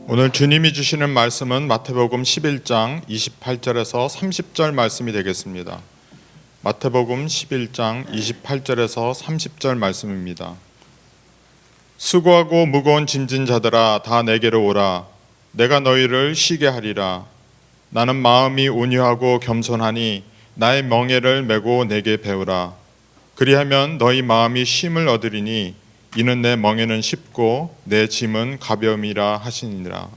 오늘 주님이 주시는 말씀은 마태복음 11장 28절에서 30절 말씀이 되겠습니다. 마태복음 11장 28절에서 30절 말씀입니다. 수고하고 무거운 짐진 자들아 다 내게로 오라. 내가 너희를 쉬게 하리라. 나는 마음이 온유하고 겸손하니 나의 멍에를 메고 내게 배우라. 그리하면 너희 마음이 쉼을 얻으리니 이는 내 멍에는 쉽고 내 짐은 가벼움이라 하시니라.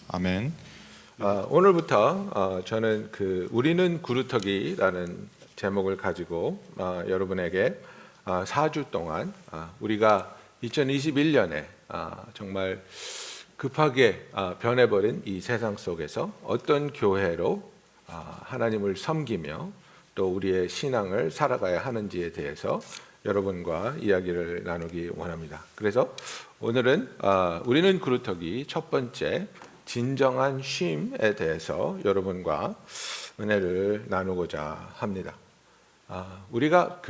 아멘. 오늘부터 저는 우리는 구루터기라는 제목을 가지고 여러분에게 4주 동안 우리가 2021년에 정말 급하게 변해버린 이 세상 속에서 어떤 교회로 하나님을 섬기며 또 우리의 신앙을 살아가야 하는지에 대해서 여러분과 이야기를 나누기 원합니다. 그래서 오늘은 우리는 구루터기 첫 번째 진정한 쉼에 대해서 여러분과 은혜를 나누고자 합니다. 우리가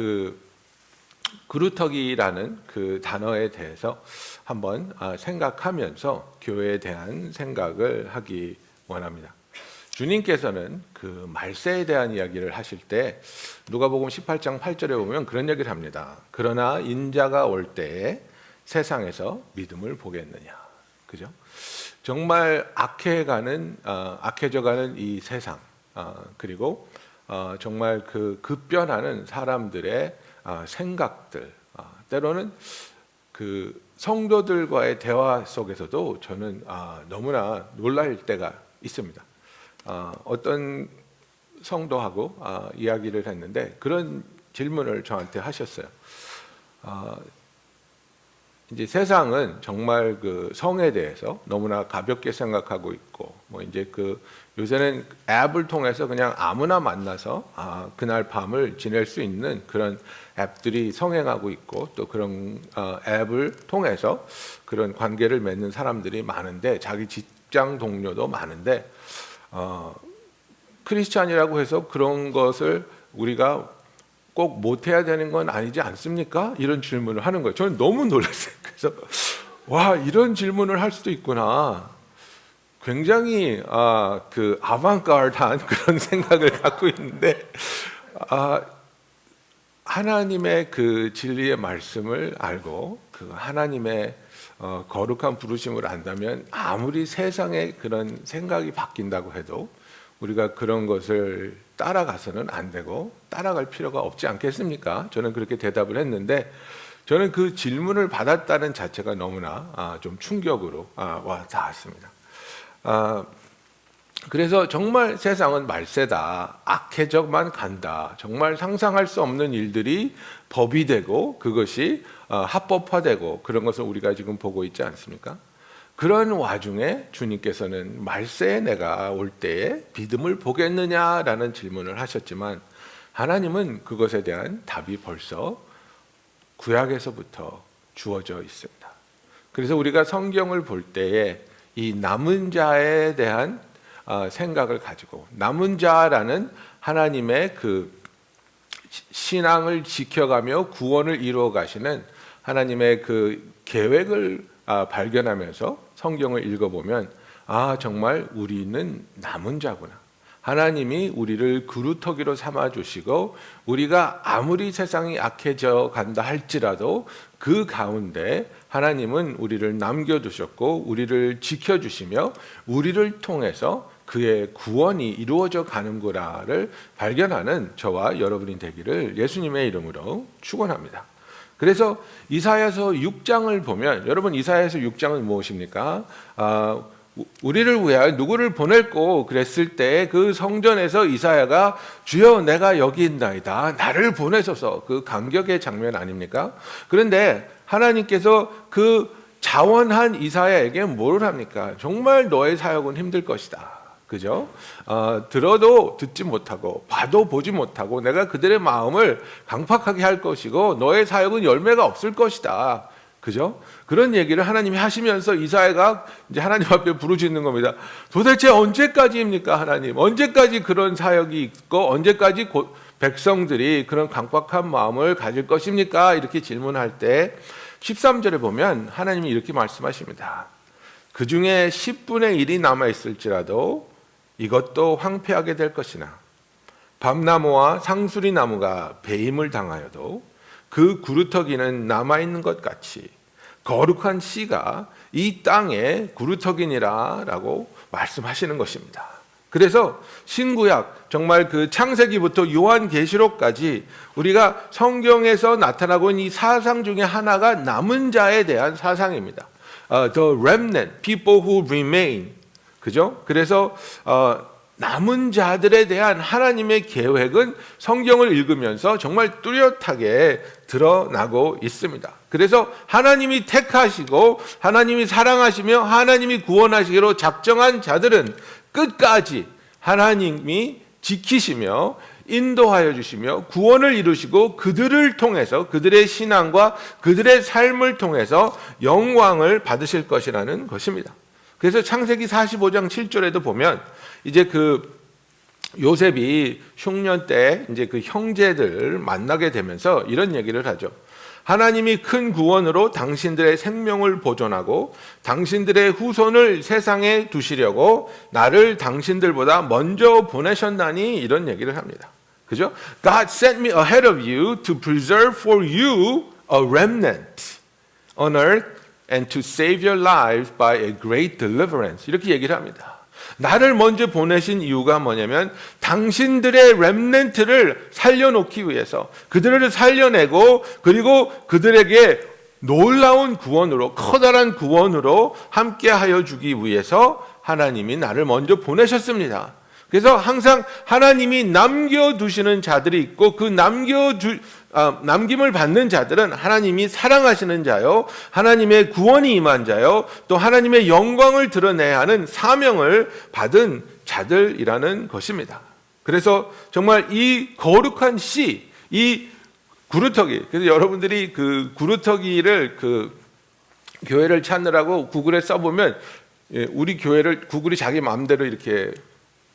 구루터기라는 그 단어에 대해서 한번 생각하면서 교회에 대한 생각을 하기 원합니다. 주님께서는 그 말세에 대한 이야기를 하실 때 누가복음 18장 8절에 보면 그런 얘기를 합니다. 그러나 인자가 올 때에 세상에서 믿음을 보겠느냐. 그죠? 정말 악해져가는 이 세상, 그리고 정말 그 급변하는 사람들의 생각들, 때로는 그 성도들과의 대화 속에서도 저는 너무나 놀랄 때가 있습니다. 어떤 성도하고 이야기를 했는데 그런 질문을 저한테 하셨어요. 이제 세상은 정말 그 성에 대해서 너무나 가볍게 생각하고 있고, 이제 요새는 앱을 통해서 그냥 아무나 만나서 그날 밤을 지낼 수 있는 그런 앱들이 성행하고 있고, 또 그런 앱을 통해서 그런 관계를 맺는 사람들이 많은데, 자기 직장 동료도 많은데, 크리스찬이라고 해서 그런 것을 우리가 꼭 못해야 되는 건 아니지 않습니까? 이런 질문을 하는 거예요. 저는 너무 놀랐어요. 그래서 와, 이런 질문을 할 수도 있구나. 굉장히 아방가르드한 그런 생각을 갖고 있는데, 하나님의 그 진리의 말씀을 알고 그 하나님의 거룩한 부르심을 안다면 아무리 세상의 그런 생각이 바뀐다고 해도 우리가 그런 것을 따라가서는 안 되고 따라갈 필요가 없지 않겠습니까? 저는 그렇게 대답을 했는데, 저는 그 질문을 받았다는 자체가 너무나 좀 충격으로 와 닿았습니다. 그래서 정말 세상은 말세다, 악해져만 간다, 정말 상상할 수 없는 일들이 법이 되고 그것이 합법화되고 그런 것을 우리가 지금 보고 있지 않습니까? 그런 와중에 주님께서는 말세에 내가 올 때에 믿음을 보겠느냐라는 질문을 하셨지만, 하나님은 그것에 대한 답이 벌써 구약에서부터 주어져 있습니다. 그래서 우리가 성경을 볼 때에 이 남은 자에 대한 생각을 가지고, 남은 자라는 하나님의 그 신앙을 지켜가며 구원을 이루어 가시는 하나님의 그 계획을 발견하면서 성경을 읽어보면 정말 우리는 남은 자구나. 하나님이 우리를 구루터기로 삼아주시고 우리가 아무리 세상이 악해져 간다 할지라도 그 가운데 하나님은 우리를 남겨두셨고 우리를 지켜주시며 우리를 통해서 그의 구원이 이루어져 가는구나를 발견하는 저와 여러분이 되기를 예수님의 이름으로 축원합니다. 그래서 이사야서 6장을 보면, 여러분 이사야서 6장은 무엇입니까? 우리를 위하여 누구를 보낼고 그랬을 때 그 성전에서 이사야가 주여 내가 여기 있나이다, 나를 보내소서, 그 감격의 장면 아닙니까? 그런데 하나님께서 그 자원한 이사야에게 뭐를 합니까? 정말 너의 사역은 힘들 것이다. 그죠? 들어도 듣지 못하고 봐도 보지 못하고 내가 그들의 마음을 강팍하게 할 것이고 너의 사역은 열매가 없을 것이다. 그죠? 그런 얘기를 하나님이 하시면서 이사야가 이제 하나님 앞에 부르짖는 겁니다. 도대체 언제까지입니까, 하나님? 언제까지 그런 사역이 있고 언제까지 백성들이 그런 강팍한 마음을 가질 것입니까? 이렇게 질문할 때 13절에 보면 하나님이 이렇게 말씀하십니다. 그 중에 10분의 1이 남아있을지라도 이것도 황폐하게 될 것이나 밤나무와 상수리 나무가 배임을 당하여도 그 구루터기는 남아있는 것 같이 거룩한 씨가 이 땅에 구루터기니라 라고 말씀하시는 것입니다. 그래서 신구약 정말 그 창세기부터 요한계시록까지 우리가 성경에서 나타나고 있는 이 사상 중에 하나가 남은 자에 대한 사상입니다. The remnant, people who remain. 그죠? 그래서 남은 자들에 대한 하나님의 계획은 성경을 읽으면서 정말 뚜렷하게 드러나고 있습니다. 그래서 하나님이 택하시고 하나님이 사랑하시며 하나님이 구원하시기로 작정한 자들은 끝까지 하나님이 지키시며 인도하여 주시며 구원을 이루시고 그들을 통해서 그들의 신앙과 그들의 삶을 통해서 영광을 받으실 것이라는 것입니다. 그래서 창세기 45장 7절에도 보면 이제 그 요셉이 흉년 때 이제 그 형제들 만나게 되면서 이런 얘기를 하죠. 하나님이 큰 구원으로 당신들의 생명을 보존하고 당신들의 후손을 세상에 두시려고 나를 당신들보다 먼저 보내셨나니 이런 얘기를 합니다. 그죠? God sent me ahead of you to preserve for you a remnant on earth and to save your lives by a great deliverance. 이렇게 얘기를 합니다. 나를 먼저 보내신 이유가 뭐냐면 당신들의 렘넌트를 살려놓기 위해서 그들을 살려내고 그리고 그들에게 놀라운 구원으로 커다란 구원으로 함께하여 주기 위해서 하나님이 나를 먼저 보내셨습니다. 그래서 항상 하나님이 남겨두시는 자들이 있고 그 남김을 받는 자들은 하나님이 사랑하시는 자요, 하나님의 구원이 임한 자요, 또 하나님의 영광을 드러내야 하는 사명을 받은 자들이라는 것입니다. 그래서 정말 이 거룩한 씨, 이 구루터기, 그래서 여러분들이 그 구루터기를 그 교회를 찾느라고 구글에 써보면 우리 교회를 구글이 자기 마음대로 이렇게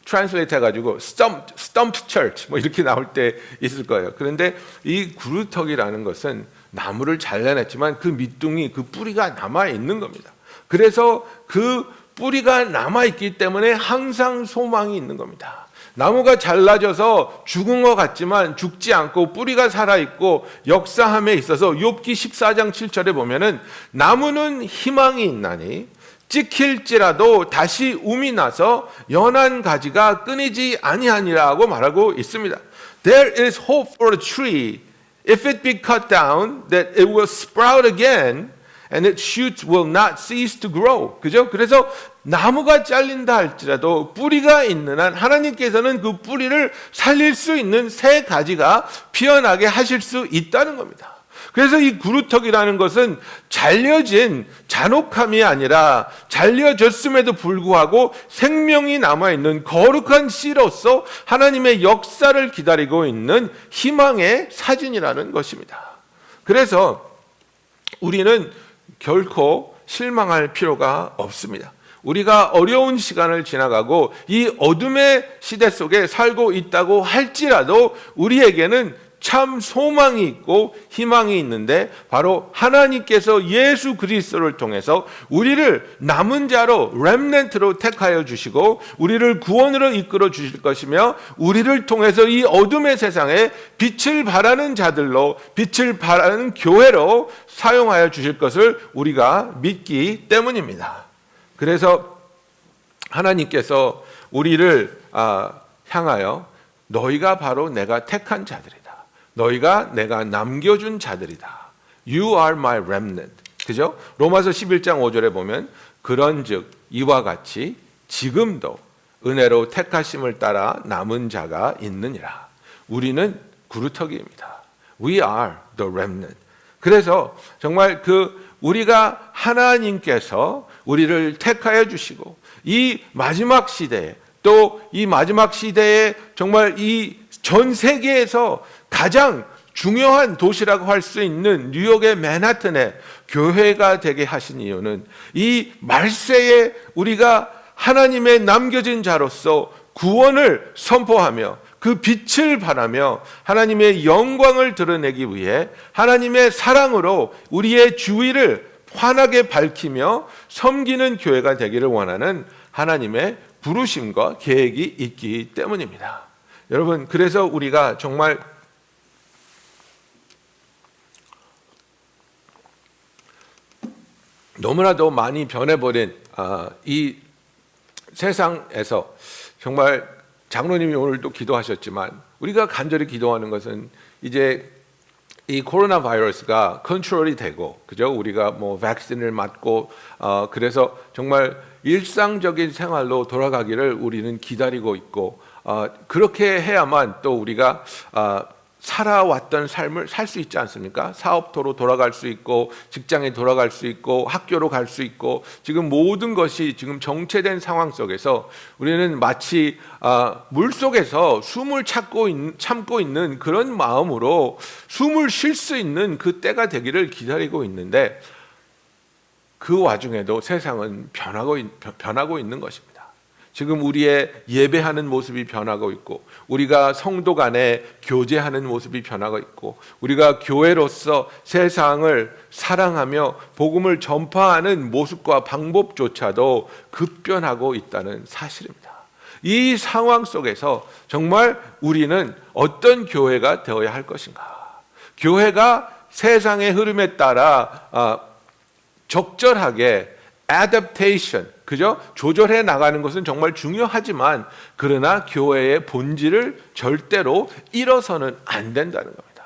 트랜슬레이트 해가지고 stump church 뭐 이렇게 나올 때 있을 거예요. 그런데 이 구루터기라는 것은 나무를 잘라냈지만 그 밑둥이 그 뿌리가 남아 있는 겁니다. 그래서 그 뿌리가 남아 있기 때문에 항상 소망이 있는 겁니다. 나무가 잘라져서 죽은 것 같지만 죽지 않고 뿌리가 살아있고 역사함에 있어서 욥기 14장 7절에 보면은 나무는 희망이 있나니 찍힐지라도 다시 움이 나서 연한 가지가 끊이지 아니하니라고 말하고 있습니다. There is hope for a tree. If it be cut down, that it will sprout again, and its shoots will not cease to grow. 그죠? 그래서 나무가 잘린다 할지라도 뿌리가 있는 한 하나님께서는 그 뿌리를 살릴 수 있는 새 가지가 피어나게 하실 수 있다는 겁니다. 그래서 이 구루터기라는 것은 잘려진 잔혹함이 아니라 잘려졌음에도 불구하고 생명이 남아있는 거룩한 씨로서 하나님의 역사를 기다리고 있는 희망의 사진이라는 것입니다. 그래서 우리는 결코 실망할 필요가 없습니다. 우리가 어려운 시간을 지나가고 이 어둠의 시대 속에 살고 있다고 할지라도 우리에게는 참 소망이 있고 희망이 있는데 바로 하나님께서 예수 그리스도를 통해서 우리를 남은 자로 렘넌트로 택하여 주시고 우리를 구원으로 이끌어 주실 것이며 우리를 통해서 이 어둠의 세상에 빛을 발하는 자들로 빛을 발하는 교회로 사용하여 주실 것을 우리가 믿기 때문입니다. 그래서 하나님께서 우리를 향하여 너희가 바로 내가 택한 자들이다. 너희가 내가 남겨준 자들이다. You are my remnant. 그죠? 로마서 11장 5절에 보면 그런즉 이와 같이 지금도 은혜로 택하심을 따라 남은 자가 있느니라. 우리는 구루터기입니다. We are the remnant. 그래서 정말 우리가 하나님께서 우리를 택하여 주시고 이 마지막 시대에 또 이 마지막 시대에 정말 이 전 세계에서 가장 중요한 도시라고 할 수 있는 뉴욕의 맨하튼에 교회가 되게 하신 이유는 이 말세에 우리가 하나님의 남겨진 자로서 구원을 선포하며 그 빛을 발하며 하나님의 영광을 드러내기 위해 하나님의 사랑으로 우리의 주위를 환하게 밝히며 섬기는 교회가 되기를 원하는 하나님의 부르심과 계획이 있기 때문입니다. 여러분, 그래서 우리가 정말 너무나도 많이 변해버린 이 세상에서 정말 장로님이 오늘도 기도하셨지만 우리가 간절히 기도하는 것은 이제 이 코로나 바이러스가 컨트롤이 되고, 그죠? 우리가 뭐 백신을 맞고 그래서 정말 일상적인 생활로 돌아가기를 우리는 기다리고 있고, 그렇게 해야만 또 우리가 살아왔던 삶을 살 수 있지 않습니까? 사업토로 돌아갈 수 있고, 직장에 돌아갈 수 있고, 학교로 갈 수 있고, 지금 모든 것이 지금 정체된 상황 속에서 우리는 마치 물 속에서 숨을 참고 있는 그런 마음으로 숨을 쉴 수 있는 그 때가 되기를 기다리고 있는데, 그 와중에도 세상은 변하고 있는 것입니다. 지금 우리의 예배하는 모습이 변하고 있고, 우리가 성도 간에 교제하는 모습이 변하고 있고, 우리가 교회로서 세상을 사랑하며 복음을 전파하는 모습과 방법조차도 급변하고 있다는 사실입니다. 이 상황 속에서 정말 우리는 어떤 교회가 되어야 할 것인가? 교회가 세상의 흐름에 따라 적절하게 adaptation, 그죠? 조절해 나가는 것은 정말 중요하지만, 그러나 교회의 본질을 절대로 잃어서는 안 된다는 겁니다.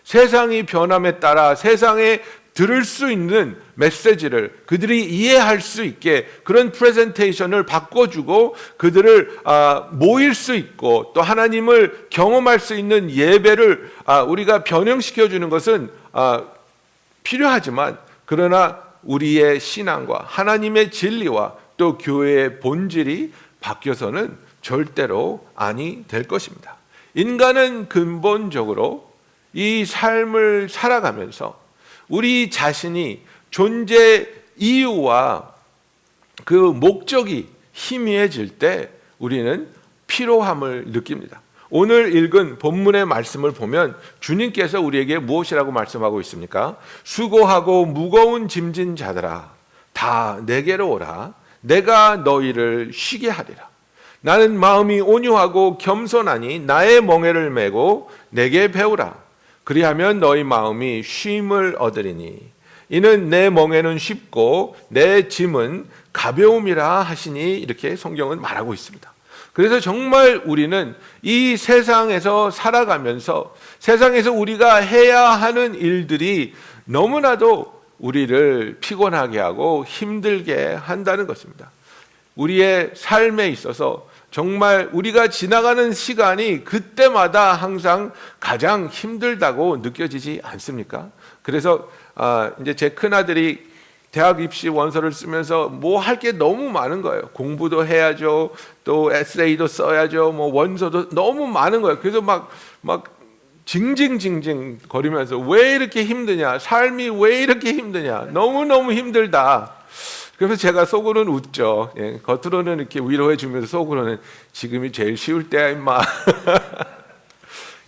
세상이 변함에 따라 세상에 들을 수 있는 메시지를 그들이 이해할 수 있게 그런 프레젠테이션을 바꿔주고, 그들을 모일 수 있고 또 하나님을 경험할 수 있는 예배를 우리가 변형시켜주는 것은 필요하지만, 그러나 우리의 신앙과 하나님의 진리와 또 교회의 본질이 바뀌어서는 절대로 아니 될 것입니다. 인간은 근본적으로 이 삶을 살아가면서 우리 자신이 존재 이유와 그 목적이 희미해질 때 우리는 피로함을 느낍니다. 오늘 읽은 본문의 말씀을 보면 주님께서 우리에게 무엇이라고 말씀하고 있습니까? 수고하고 무거운 짐진 자들아, 다 내게로 오라. 내가 너희를 쉬게 하리라. 나는 마음이 온유하고 겸손하니 나의 멍에를 메고 내게 배우라. 그리하면 너희 마음이 쉼을 얻으리니 이는 내 멍에는 쉽고 내 짐은 가벼움이라 하시니, 이렇게 성경은 말하고 있습니다. 그래서 정말 우리는 이 세상에서 살아가면서 세상에서 우리가 해야 하는 일들이 너무나도 우리를 피곤하게 하고 힘들게 한다는 것입니다. 우리의 삶에 있어서 정말 우리가 지나가는 시간이 그때마다 항상 가장 힘들다고 느껴지지 않습니까? 그래서 이제 제 큰아들이 대학 입시 원서를 쓰면서 뭐 할 게 너무 많은 거예요. 공부도 해야죠. 또 에세이도 써야죠. 뭐 원서도 너무 많은 거예요. 그래서 막 징징징징 거리면서 왜 이렇게 힘드냐? 삶이 왜 이렇게 힘드냐? 너무너무 힘들다. 그래서 제가 속으로는 웃죠. 예, 겉으로는 이렇게 위로해 주면서 속으로는 지금이 제일 쉬울 때야 임마.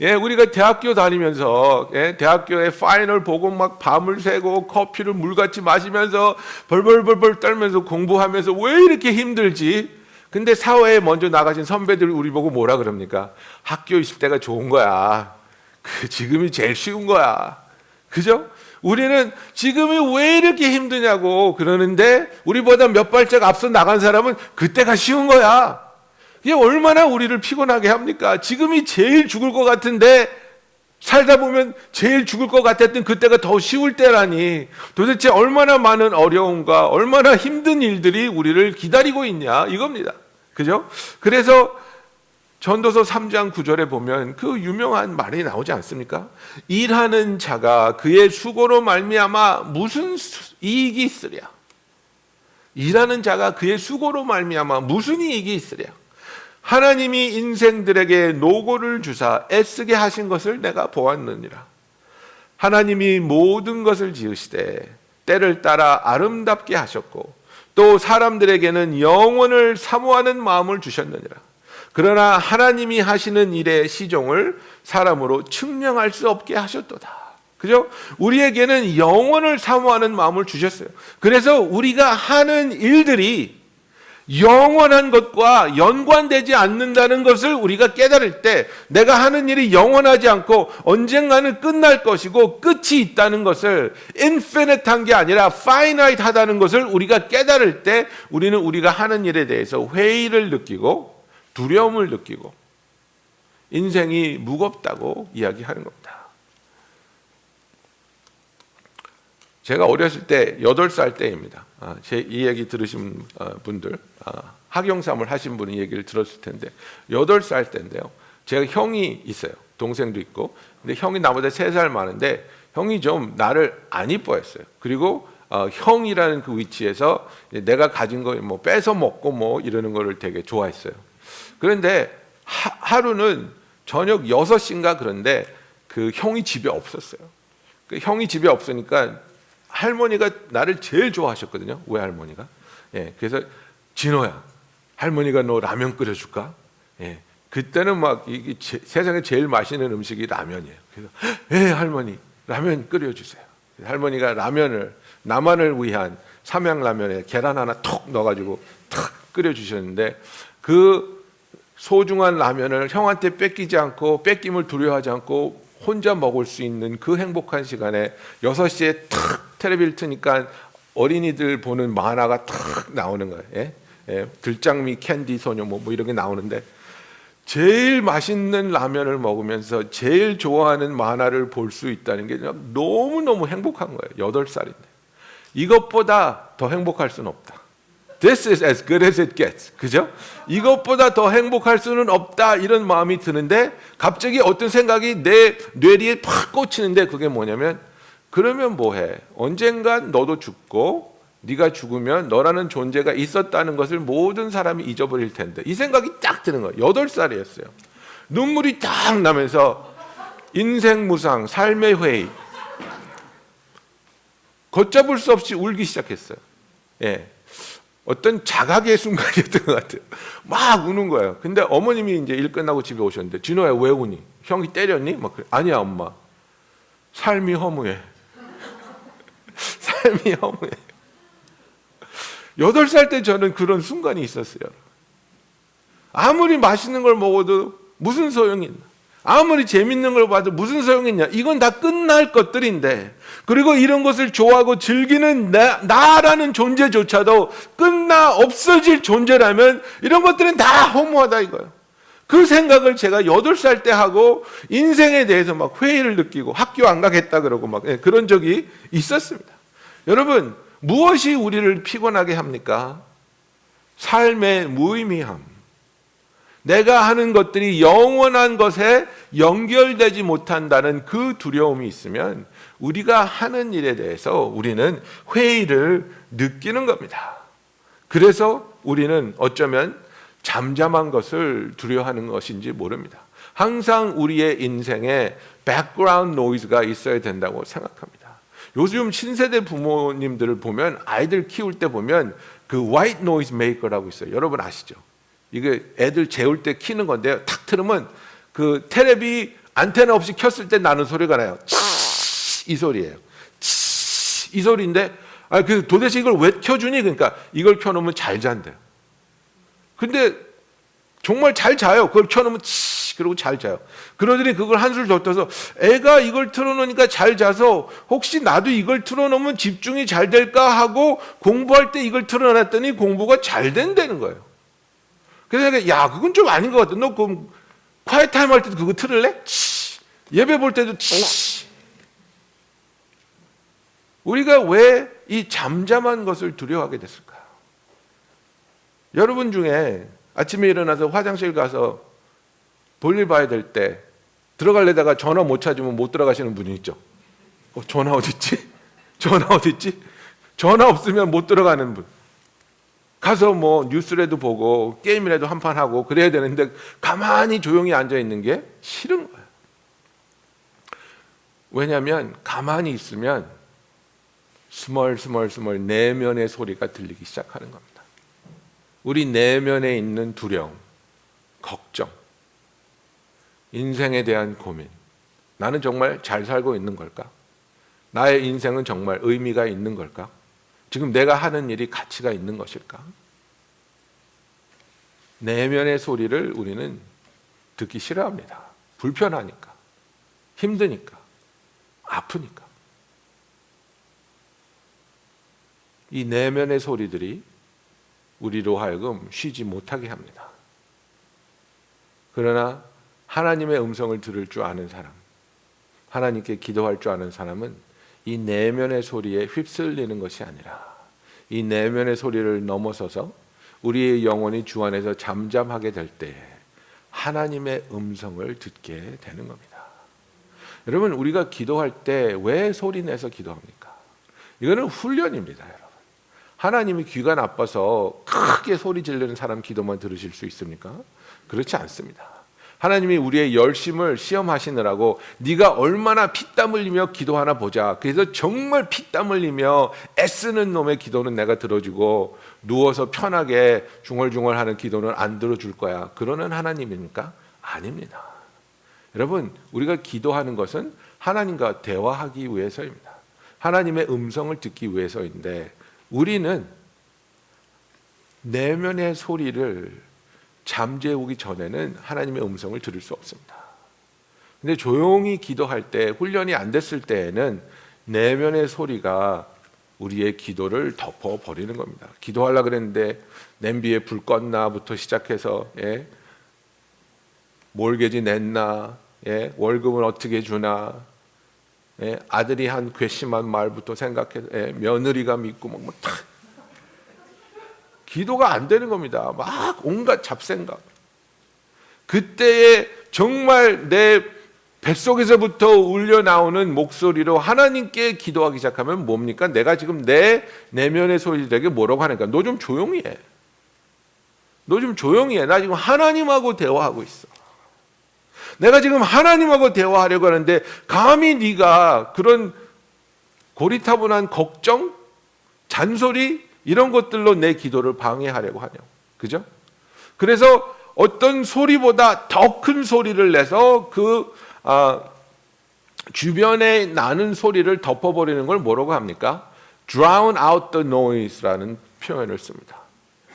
예, 우리가 대학교 다니면서 대학교에 파이널 보고 막 밤을 새고 커피를 물같이 마시면서 벌벌벌벌 떨면서 공부하면서 왜 이렇게 힘들지? 근데 사회에 먼저 나가신 선배들 우리 보고 뭐라 그럽니까? 학교 있을 때가 좋은 거야. 지금이 제일 쉬운 거야. 그죠? 우리는 지금이 왜 이렇게 힘드냐고 그러는데, 우리보다 몇 발짝 앞서 나간 사람은 그때가 쉬운 거야. 이게 얼마나 우리를 피곤하게 합니까? 지금이 제일 죽을 것 같은데 살다 보면 제일 죽을 것 같았던 그때가 더 쉬울 때라니, 도대체 얼마나 많은 어려움과 얼마나 힘든 일들이 우리를 기다리고 있냐 이겁니다. 그죠? 그래서 전도서 3장 9절에 보면 그 유명한 말이 나오지 않습니까? 일하는 자가 그의 수고로 말미암아 무슨 이익이 있으랴. 일하는 자가 그의 수고로 말미암아 무슨 이익이 있으랴. 하나님이 인생들에게 노고를 주사 애쓰게 하신 것을 내가 보았느니라. 하나님이 모든 것을 지으시되 때를 따라 아름답게 하셨고 또 사람들에게는 영원을 사모하는 마음을 주셨느니라. 그러나 하나님이 하시는 일의 시종을 사람으로 측량할 수 없게 하셨도다. 그죠? 우리에게는 영원을 사모하는 마음을 주셨어요. 그래서 우리가 하는 일들이 영원한 것과 연관되지 않는다는 것을 우리가 깨달을 때, 내가 하는 일이 영원하지 않고 언젠가는 끝날 것이고 끝이 있다는 것을, infinite한 게 아니라 finite하다는 것을 우리가 깨달을 때, 우리는 우리가 하는 일에 대해서 회의를 느끼고 두려움을 느끼고 인생이 무겁다고 이야기하는 겁니다. 제가 어렸을 때 8살 때입니다. 이 얘기 들으신 분들, 학용삼을 하신 분이 얘기를 들었을 텐데 8살 때인데요. 제가 형이 있어요. 동생도 있고. 근데 형이 나보다 3살 많은데 형이 좀 나를 안 이뻐했어요. 그리고 형이라는 그 위치에서 내가 가진 거 뭐 뺏어 먹고 뭐 이러는 거를 되게 좋아했어요. 그런데 하루는 저녁 6시인가 그런데 그 형이 집에 없었어요. 그 형이 집에 없으니까 할머니가 나를 제일 좋아하셨거든요. 외할머니가. 예, 그래서 진호야, 할머니가 너 라면 끓여줄까? 예, 그때는 막 세상에 제일 맛있는 음식이 라면이에요. 그래서 예, 할머니 라면 끓여주세요. 할머니가 라면을 나만을 위한 삼양라면에 계란 하나 톡 넣어가지고 탁 끓여주셨는데 그 소중한 라면을 형한테 뺏기지 않고 뺏김을 두려워하지 않고 혼자 먹을 수 있는 그 행복한 시간에 6시에 탁 텔레비를 트니까 어린이들 보는 만화가 탁 나오는 거예요. 예? 예, 들장미 캔디 소녀 뭐 이런 게 나오는데 제일 맛있는 라면을 먹으면서 제일 좋아하는 만화를 볼 수 있다는 게 너무너무 행복한 거예요. 8살인데. 이것보다 더 행복할 수는 없다. This is as good as it gets. 그죠? 이것보다 더 행복할 수는 없다. 이런 마음이 드는데 갑자기 어떤 생각이 내 뇌리에 팍 꽂히는데 그게 뭐냐면 그러면 뭐해? 언젠간 너도 죽고 네가 죽으면 너라는 존재가 있었다는 것을 모든 사람이 잊어버릴 텐데 이 생각이 딱 드는 거예요. 8살이었어요. 눈물이 딱 나면서 인생 무상, 삶의 회의 걷잡을 수 없이 울기 시작했어요. 예. 어떤 자각의 순간이었던 것 같아요. 막 우는 거예요. 근데 어머님이 이제 일 끝나고 집에 오셨는데 진호야 왜 우니? 형이 때렸니? 막 그래. 아니야 엄마. 삶이 허무해. 삶이 허무해. 8살 때 저는 그런 순간이 있었어요. 아무리 맛있는 걸 먹어도 무슨 소용이 있나? 아무리 재밌는 걸 봐도 무슨 소용이 있냐? 이건 다 끝날 것들인데 그리고 이런 것을 좋아하고 즐기는 나라는 존재조차도 끝나 없어질 존재라면 이런 것들은 다 허무하다 이거예요. 그 생각을 제가 8살 때 하고 인생에 대해서 막 회의를 느끼고 학교 안 가겠다 그러고 막 그런 적이 있었습니다. 여러분 무엇이 우리를 피곤하게 합니까? 삶의 무의미함. 내가 하는 것들이 영원한 것에 연결되지 못한다는 그 두려움이 있으면 우리가 하는 일에 대해서 우리는 회의를 느끼는 겁니다. 그래서 우리는 어쩌면 잠잠한 것을 두려워하는 것인지 모릅니다. 항상 우리의 인생에 백그라운드 노이즈가 있어야 된다고 생각합니다. 요즘 신세대 부모님들을 보면 아이들 키울 때 보면 그 화이트 노이즈 메이커라고 있어요. 여러분 아시죠? 이게 애들 재울 때 키는 건데요. 탁 틀으면 그 테레비 안테나 없이 켰을 때 나는 소리가 나요. 이 소리예요. 이 소리인데 그 도대체 이걸 왜 켜주니? 그러니까 이걸 켜놓으면 잘 잔대요. 근데 정말 잘 자요. 그걸 켜놓으면 그러고 잘 자요. 그러더니 그걸 한술 더 떠서 애가 이걸 틀어놓으니까 잘 자서 혹시 나도 이걸 틀어놓으면 집중이 잘 될까 하고 공부할 때 이걸 틀어놨더니 공부가 잘 된다는 거예요. 그래서 야 그건 좀 아닌 것 같아. 너 그럼 콰이트 타임 할 때도 그거 틀을래? 예배 볼 때도 우리가 왜 이 잠잠한 것을 두려워하게 됐을까요? 여러분 중에 아침에 일어나서 화장실 가서 볼일 봐야 될 때 들어가려다가 전화 못 찾으면 못 들어가시는 분이 있죠. 전화 어디 있지? 전화 어디 있지? 전화 없으면 못 들어가는 분. 가서 뭐 뉴스라도 보고 게임이라도 한판 하고 그래야 되는데 가만히 조용히 앉아 있는 게 싫은 거예요. 왜냐하면 가만히 있으면 스멀스멀 내면의 소리가 들리기 시작하는 겁니다. 우리 내면에 있는 두려움, 걱정, 인생에 대한 고민. 나는 정말 잘 살고 있는 걸까? 나의 인생은 정말 의미가 있는 걸까? 지금 내가 하는 일이 가치가 있는 것일까? 내면의 소리를 우리는 듣기 싫어합니다. 불편하니까, 힘드니까, 아프니까. 이 내면의 소리들이 우리로 하여금 쉬지 못하게 합니다. 그러나 하나님의 음성을 들을 줄 아는 사람, 하나님께 기도할 줄 아는 사람은 이 내면의 소리에 휩쓸리는 것이 아니라 이 내면의 소리를 넘어서서 우리의 영혼이 주 안에서 잠잠하게 될 때 하나님의 음성을 듣게 되는 겁니다. 여러분, 우리가 기도할 때 왜 소리 내서 기도합니까? 이거는 훈련입니다, 여러분. 하나님이 귀가 나빠서 크게 소리 지르는 사람 기도만 들으실 수 있습니까? 그렇지 않습니다. 하나님이 우리의 열심을 시험하시느라고 네가 얼마나 피땀 흘리며 기도하나 보자. 그래서 정말 피땀 흘리며 애쓰는 놈의 기도는 내가 들어주고 누워서 편하게 중얼중얼하는 기도는 안 들어줄 거야. 그러는 하나님입니까? 아닙니다. 여러분, 우리가 기도하는 것은 하나님과 대화하기 위해서입니다. 하나님의 음성을 듣기 위해서인데 우리는 내면의 소리를 잠재우기 전에는 하나님의 음성을 들을 수 없습니다. 근데 조용히 기도할 때, 훈련이 안 됐을 때에는 내면의 소리가 우리의 기도를 덮어버리는 겁니다. 기도하려고 그랬는데 냄비에 불 껐나부터 시작해서 몰개지 냈나, 월급은 어떻게 주나, 아들이 한 괘씸한 말부터 생각해서 며느리가 믿고 막 탁 기도가 안 되는 겁니다. 막 온갖 잡생각. 그때에 정말 내 뱃속에서부터 울려 나오는 목소리로 하나님께 기도하기 시작하면 뭡니까? 내가 지금 내 내면의 소리들에게 뭐라고 하니까 너 좀 조용히 해. 너 좀 조용히 해. 나 지금 하나님하고 대화하고 있어. 내가 지금 하나님하고 대화하려고 하는데 감히 네가 그런 고리타분한 걱정, 잔소리 이런 것들로 내 기도를 방해하려고 하냐. 그죠? 그래서 어떤 소리보다 더 큰 소리를 내서 그 주변에 나는 소리를 덮어버리는 걸 뭐라고 합니까? drown out the noise라는 표현을 씁니다.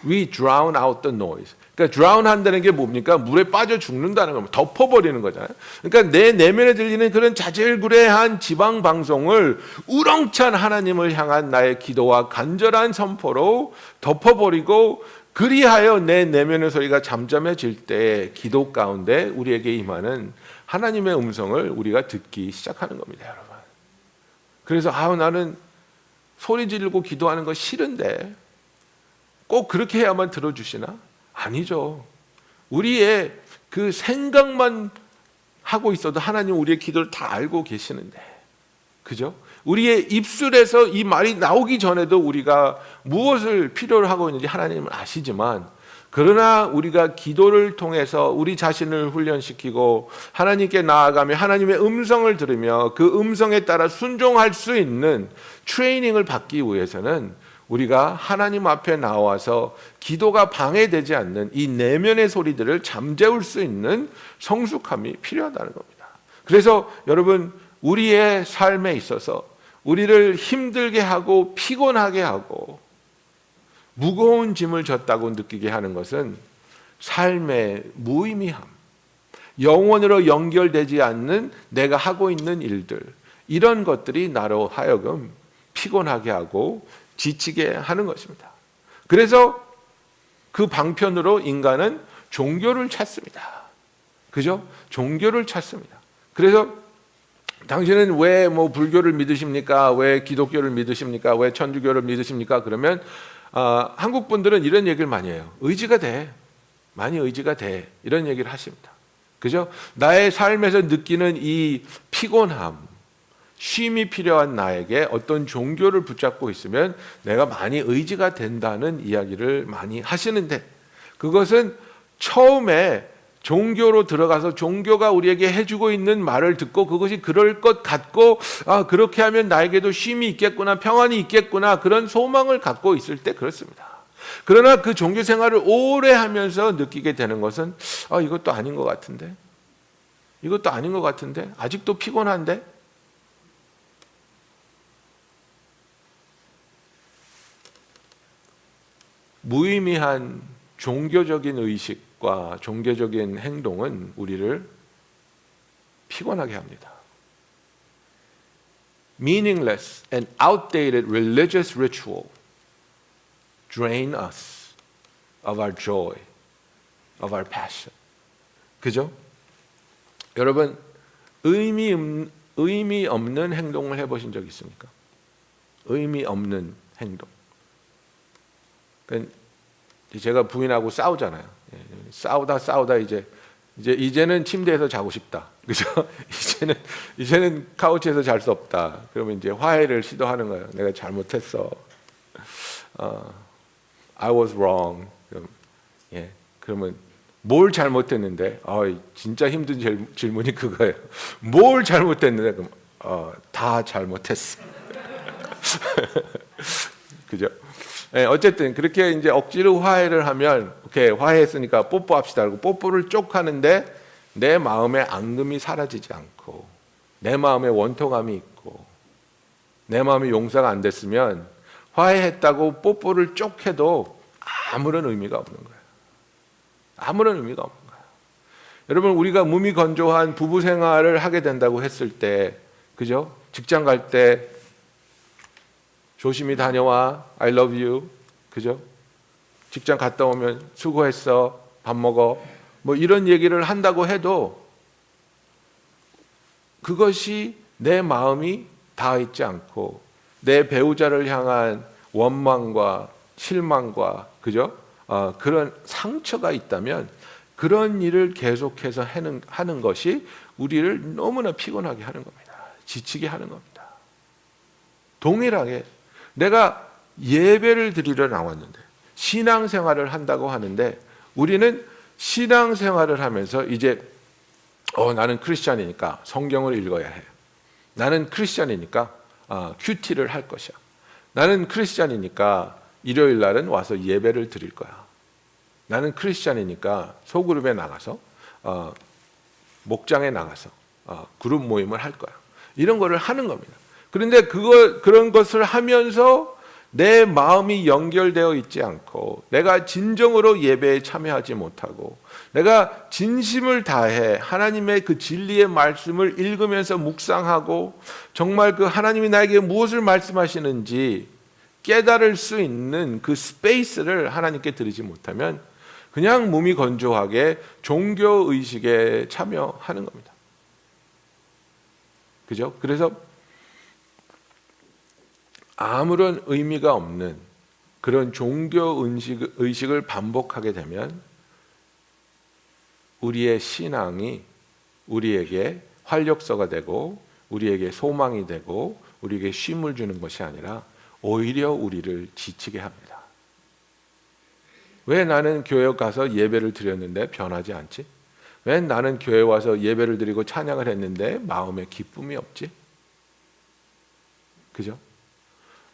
We drown out the noise. 그러니까 drown 한다는 게 뭡니까? 물에 빠져 죽는다는 겁니다. 덮어버리는 거잖아요. 그러니까 내 내면에 들리는 그런 자질구레한 지방 방송을 우렁찬 하나님을 향한 나의 기도와 간절한 선포로 덮어버리고 그리하여 내 내면의 소리가 잠잠해질 때 기도 가운데 우리에게 임하는 하나님의 음성을 우리가 듣기 시작하는 겁니다, 여러분. 그래서 나는 소리 지르고 기도하는 거 싫은데 꼭 그렇게 해야만 들어주시나? 아니죠. 우리의 그 생각만 하고 있어도 하나님 우리의 기도를 다 알고 계시는데, 그죠? 우리의 입술에서 이 말이 나오기 전에도 우리가 무엇을 필요로 하고 있는지 하나님은 아시지만, 그러나 우리가 기도를 통해서 우리 자신을 훈련시키고 하나님께 나아가며 하나님의 음성을 들으며 그 음성에 따라 순종할 수 있는 트레이닝을 받기 위해서는 우리가 하나님 앞에 나와서 기도가 방해되지 않는 이 내면의 소리들을 잠재울 수 있는 성숙함이 필요하다는 겁니다. 그래서 여러분, 우리의 삶에 있어서 우리를 힘들게 하고 피곤하게 하고 무거운 짐을 졌다고 느끼게 하는 것은 삶의 무의미함, 영원으로 연결되지 않는 내가 하고 있는 일들, 이런 것들이 나로 하여금 피곤하게 하고 지치게 하는 것입니다. 그래서 그 방편으로 인간은 종교를 찾습니다. 그죠? 종교를 찾습니다. 그래서 당신은 왜 불교를 믿으십니까? 왜 기독교를 믿으십니까? 왜 천주교를 믿으십니까? 그러면 한국 분들은 이런 얘기를 많이 해요. 의지가 돼. 많이 의지가 돼. 이런 얘기를 하십니다. 그죠? 나의 삶에서 느끼는 이 피곤함, 쉼이 필요한 나에게 어떤 종교를 붙잡고 있으면 내가 많이 의지가 된다는 이야기를 많이 하시는데, 그것은 처음에 종교로 들어가서 종교가 우리에게 해주고 있는 말을 듣고 그것이 그럴 것 같고 그렇게 하면 나에게도 쉼이 있겠구나, 평안이 있겠구나, 그런 소망을 갖고 있을 때 그렇습니다. 그러나 그 종교 생활을 오래 하면서 느끼게 되는 것은 이것도 아닌 것 같은데, 이것도 아닌 것 같은데, 아직도 피곤한데, 무의미한 종교적인 의식과 종교적인 행동은 우리를 피곤하게 합니다. Meaningless and outdated religious ritual drain us of our joy, of our passion. 그죠? 여러분, 의미 없는 행동을 해보신 적 있습니까? 의미 없는 행동. 제가 부인하고 싸우잖아요. 싸우다 이제는 침대에서 자고 싶다. 그죠? 이제는 카우치에서 잘 수 없다. 그러면 이제 화해를 시도하는 거예요. 내가 잘못했어. I was wrong. 그러면 뭘 잘못했는데? 진짜 힘든 질문이 그거예요. 뭘 잘못했는데? 그럼 다 잘못했어. 그죠? 어쨌든 그렇게 이제 억지로 화해를 하면 오케이, 화해했으니까 뽀뽀합시다. 그리고 뽀뽀를 쪽 하는데 내 마음에 앙금이 사라지지 않고 내 마음에 원통함이 있고 내 마음이 용서가 안 됐으면 화해했다고 뽀뽀를 쪽 해도 아무런 의미가 없는 거예요. 아무런 의미가 없는 거예요. 여러분, 우리가 무미건조한 부부 생활을 하게 된다고 했을 때, 그죠? 직장 갈 때 조심히 다녀와, I love you, 그죠? 직장 갔다 오면 수고했어, 밥 먹어, 뭐 이런 얘기를 한다고 해도 그것이 내 마음이 닿아 있지 않고 내 배우자를 향한 원망과 실망과, 그죠? 그런 상처가 있다면 그런 일을 계속해서 하는 것이 우리를 너무나 피곤하게 하는 겁니다. 지치게 하는 겁니다. 동일하게 내가 예배를 드리러 나왔는데 신앙생활을 한다고 하는데 우리는 신앙생활을 하면서 이제 나는 크리스찬이니까 성경을 읽어야 해. 나는 크리스찬이니까 큐티를 할 것이야. 나는 크리스찬이니까 일요일 날은 와서 예배를 드릴 거야. 나는 크리스찬이니까 소그룹에 나가서 목장에 나가서 그룹 모임을 할 거야. 이런 거를 하는 겁니다. 그런데 그런 것을 하면서 내 마음이 연결되어 있지 않고 내가 진정으로 예배에 참여하지 못하고 내가 진심을 다해 하나님의 그 진리의 말씀을 읽으면서 묵상하고 정말 그 하나님이 나에게 무엇을 말씀하시는지 깨달을 수 있는 그 스페이스를 하나님께 드리지 못하면 그냥 몸이 건조하게 종교의식에 참여하는 겁니다. 그죠? 그래서 아무런 의미가 없는 그런 종교의식을 반복하게 되면 우리의 신앙이 우리에게 활력소가 되고 우리에게 소망이 되고 우리에게 쉼을 주는 것이 아니라 오히려 우리를 지치게 합니다. 왜 나는 교회 가서 예배를 드렸는데 변하지 않지? 왜 나는 교회 와서 예배를 드리고 찬양을 했는데 마음에 기쁨이 없지? 그죠?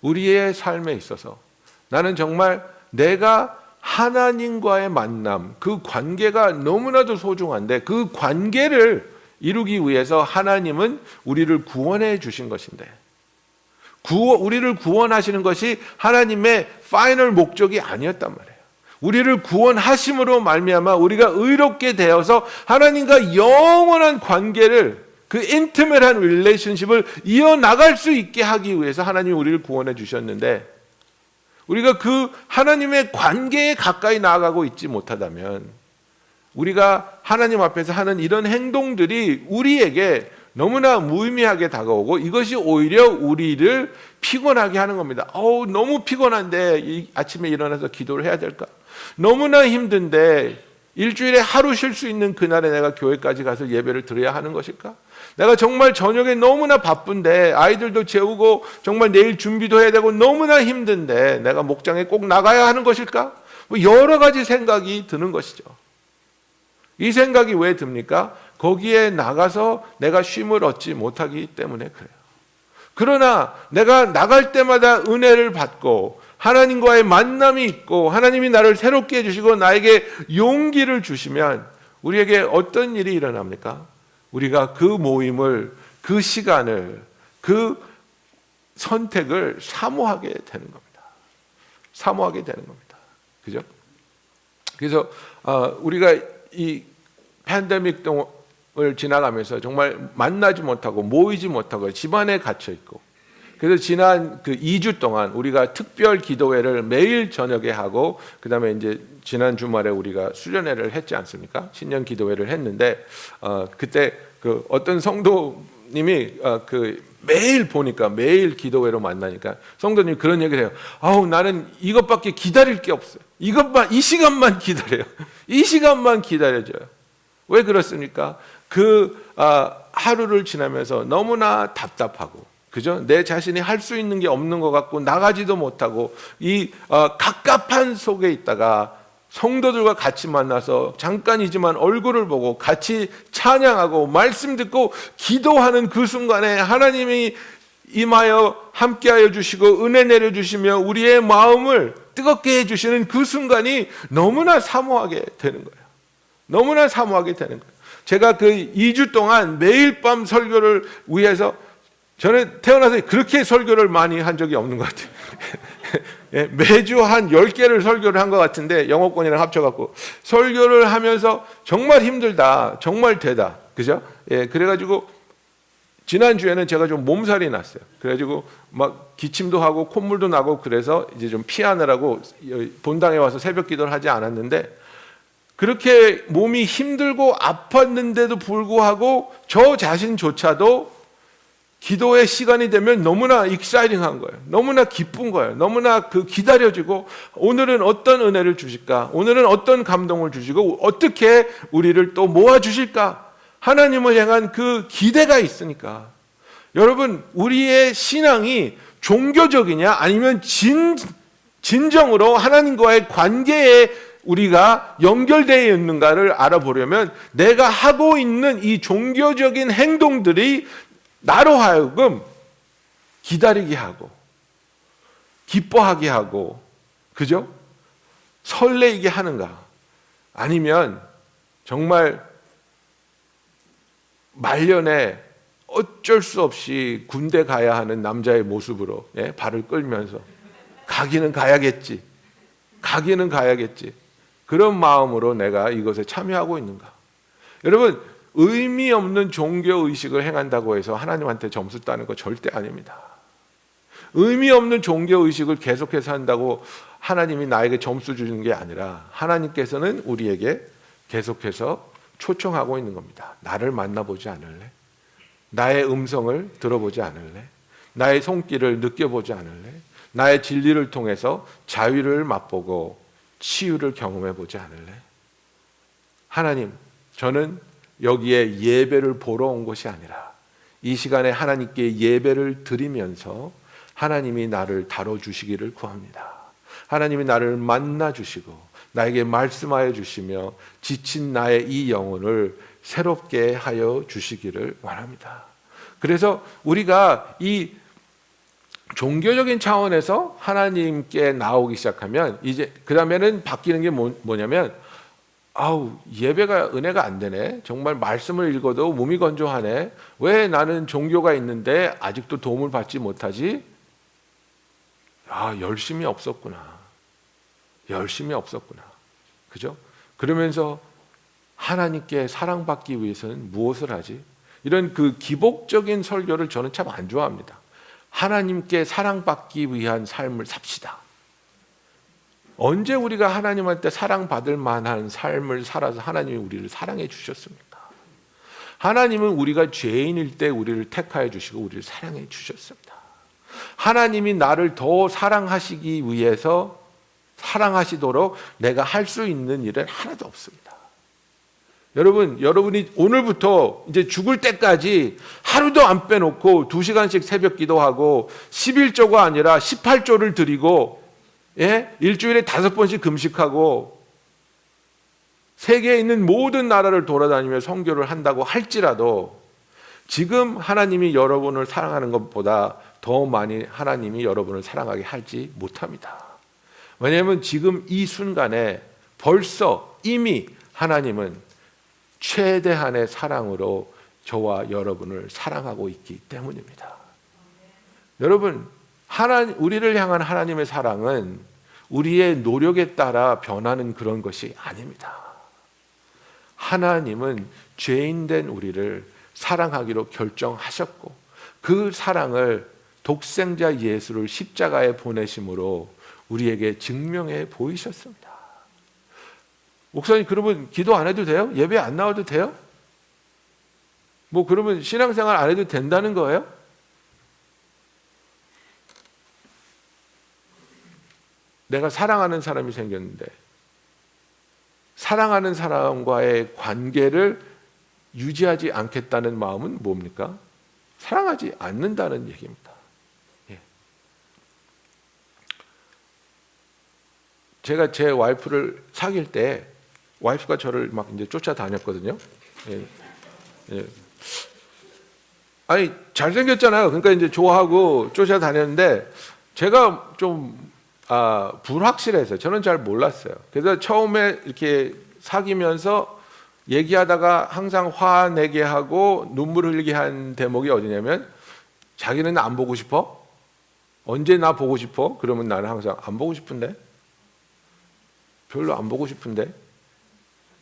우리의 삶에 있어서 나는 정말 내가 하나님과의 만남, 그 관계가 너무나도 소중한데 그 관계를 이루기 위해서 하나님은 우리를 구원해 주신 것인데 우리를 구원하시는 것이 하나님의 파이널 목적이 아니었단 말이에요. 우리를 구원하심으로 말미암아 우리가 의롭게 되어서 하나님과 영원한 관계를 그 인티메트한 릴레이션십을 이어나갈 수 있게 하기 위해서 하나님이 우리를 구원해 주셨는데 우리가 그 하나님의 관계에 가까이 나아가고 있지 못하다면 우리가 하나님 앞에서 하는 이런 행동들이 우리에게 너무나 무의미하게 다가오고 이것이 오히려 우리를 피곤하게 하는 겁니다. 너무 피곤한데 아침에 일어나서 기도를 해야 될까? 너무나 힘든데 일주일에 하루 쉴 수 있는 그날에 내가 교회까지 가서 예배를 드려야 하는 것일까? 내가 정말 저녁에 너무나 바쁜데 아이들도 재우고 정말 내일 준비도 해야 되고 너무나 힘든데 내가 목장에 꼭 나가야 하는 것일까? 여러 가지 생각이 드는 것이죠. 이 생각이 왜 듭니까? 거기에 나가서 내가 쉼을 얻지 못하기 때문에 그래요. 그러나 내가 나갈 때마다 은혜를 받고 하나님과의 만남이 있고 하나님이 나를 새롭게 해주시고 나에게 용기를 주시면 우리에게 어떤 일이 일어납니까? 우리가 그 모임을, 그 시간을, 그 선택을 사모하게 되는 겁니다. 사모하게 되는 겁니다. 그죠? 그래서 우리가 이 팬데믹을 지나가면서 정말 만나지 못하고 모이지 못하고 집안에 갇혀 있고, 그래서 지난 그 2주 동안 우리가 특별 기도회를 매일 저녁에 하고, 그다음에 이제 지난 주말에 우리가 수련회를 했지 않습니까? 신년 기도회를 했는데 그때 그 어떤 성도님이 매일 보니까, 매일 기도회로 만나니까 성도님이 그런 얘기를 해요. 아우, 나는 이것밖에 기다릴 게 없어요. 이 시간만 기다려요. 이 시간만 기다려줘요. 왜 그렇습니까? 하루를 지나면서 너무나 답답하고, 그죠? 내 자신이 할 수 있는 게 없는 것 같고, 나가지도 못하고, 이 갑갑한 속에 있다가 성도들과 같이 만나서 잠깐이지만 얼굴을 보고 같이 찬양하고 말씀 듣고 기도하는 그 순간에 하나님이 임하여 함께하여 주시고 은혜 내려주시며 우리의 마음을 뜨겁게 해주시는 그 순간이 너무나 사모하게 되는 거예요. 너무나 사모하게 되는 거예요. 제가 그 2주 동안 매일 밤 설교를 위해서, 저는 태어나서 그렇게 설교를 많이 한 적이 없는 것 같아요. 예, 매주 한 10개를 설교를 한 것 같은데, 영어권이랑 합쳐갖고 설교를 하면서 정말 힘들다, 정말 되다, 그죠? 예, 그래가지고 지난주에는 제가 좀 몸살이 났어요. 그래가지고 막 기침도 하고 콧물도 나고, 그래서 이제 좀 피하느라고 본당에 와서 새벽 기도를 하지 않았는데, 그렇게 몸이 힘들고 아팠는데도 불구하고 저 자신조차도 기도의 시간이 되면 너무나 익사이팅한 거예요. 너무나 기쁜 거예요. 너무나 기다려지고, 오늘은 어떤 은혜를 주실까? 오늘은 어떤 감동을 주시고 어떻게 우리를 또 모아주실까? 하나님을 향한 그 기대가 있으니까. 여러분, 우리의 신앙이 종교적이냐 아니면 진정으로 하나님과의 관계에 우리가 연결되어 있는가를 알아보려면, 내가 하고 있는 이 종교적인 행동들이 나로 하여금 기다리게 하고 기뻐하게 하고, 그죠? 설레이게 하는가? 아니면 정말 말년에 어쩔 수 없이 군대 가야 하는 남자의 모습으로, 예? 발을 끌면서 가기는 가야겠지, 가기는 가야겠지, 그런 마음으로 내가 이것에 참여하고 있는가? 여러분, 의미 없는 종교의식을 행한다고 해서 하나님한테 점수 따는 거 절대 아닙니다. 의미 없는 종교의식을 계속해서 한다고 하나님이 나에게 점수 주는 게 아니라, 하나님께서는 우리에게 계속해서 초청하고 있는 겁니다. 나를 만나보지 않을래? 나의 음성을 들어보지 않을래? 나의 손길을 느껴보지 않을래? 나의 진리를 통해서 자유를 맛보고 치유를 경험해보지 않을래? 하나님, 저는 여기에 예배를 보러 온 것이 아니라 이 시간에 하나님께 예배를 드리면서 하나님이 나를 다뤄주시기를 구합니다. 하나님이 나를 만나주시고 나에게 말씀하여 주시며 지친 나의 이 영혼을 새롭게 하여 주시기를 원합니다. 그래서 우리가 이 종교적인 차원에서 하나님께 나오기 시작하면, 이제 그 다음에는 바뀌는 게 뭐냐면, 아우, 예배가 은혜가 안 되네. 정말 말씀을 읽어도 몸이 건조하네. 왜 나는 종교가 있는데 아직도 도움을 받지 못하지? 열심이 없었구나. 열심이 없었구나. 그죠? 그러면서 하나님께 사랑받기 위해서는 무엇을 하지? 이런 기복적인 설교를 저는 참 안 좋아합니다. 하나님께 사랑받기 위한 삶을 삽시다. 언제 우리가 하나님한테 사랑받을 만한 삶을 살아서 하나님이 우리를 사랑해 주셨습니까? 하나님은 우리가 죄인일 때 우리를 택하여 주시고 우리를 사랑해 주셨습니다. 하나님이 나를 더 사랑하시기 위해서 사랑하시도록 내가 할 수 있는 일은 하나도 없습니다. 여러분이 오늘부터 이제 죽을 때까지 하루도 안 빼놓고 2시간씩 새벽 기도하고 11조가 아니라 18조를 드리고, 예? 일주일에 5번씩 금식하고 세계에 있는 모든 나라를 돌아다니며 선교를 한다고 할지라도, 지금 하나님이 여러분을 사랑하는 것보다 더 많이 하나님이 여러분을 사랑하게 하지 못합니다. 왜냐하면 지금 이 순간에 벌써 이미 하나님은 최대한의 사랑으로 저와 여러분을 사랑하고 있기 때문입니다. 여러분, 우리를 향한 하나님의 사랑은 우리의 노력에 따라 변하는 그런 것이 아닙니다. 하나님은 죄인된 우리를 사랑하기로 결정하셨고 그 사랑을 독생자 예수를 십자가에 보내심으로 우리에게 증명해 보이셨습니다. 목사님, 그러면 기도 안 해도 돼요? 예배 안 나와도 돼요? 뭐 그러면 신앙생활 안 해도 된다는 거예요? 내가 사랑하는 사람이 생겼는데 사랑하는 사람과의 관계를 유지하지 않겠다는 마음은 뭡니까? 사랑하지 않는다는 얘기입니다. 예. 제가 제 와이프를 사귈 때 와이프가 저를 막 이제 쫓아다녔거든요. 예. 예. 아니 잘생겼잖아요. 그러니까 이제 좋아하고 쫓아다녔는데 제가 좀 불확실해서 저는 잘 몰랐어요. 그래서 처음에 이렇게 사귀면서 얘기하다가 항상 화내게 하고 눈물 흘리게 한 대목이 어디냐면 자기는 안 보고 싶어? 언제 나 보고 싶어? 그러면 나는 항상 안 보고 싶은데 별로 안 보고 싶은데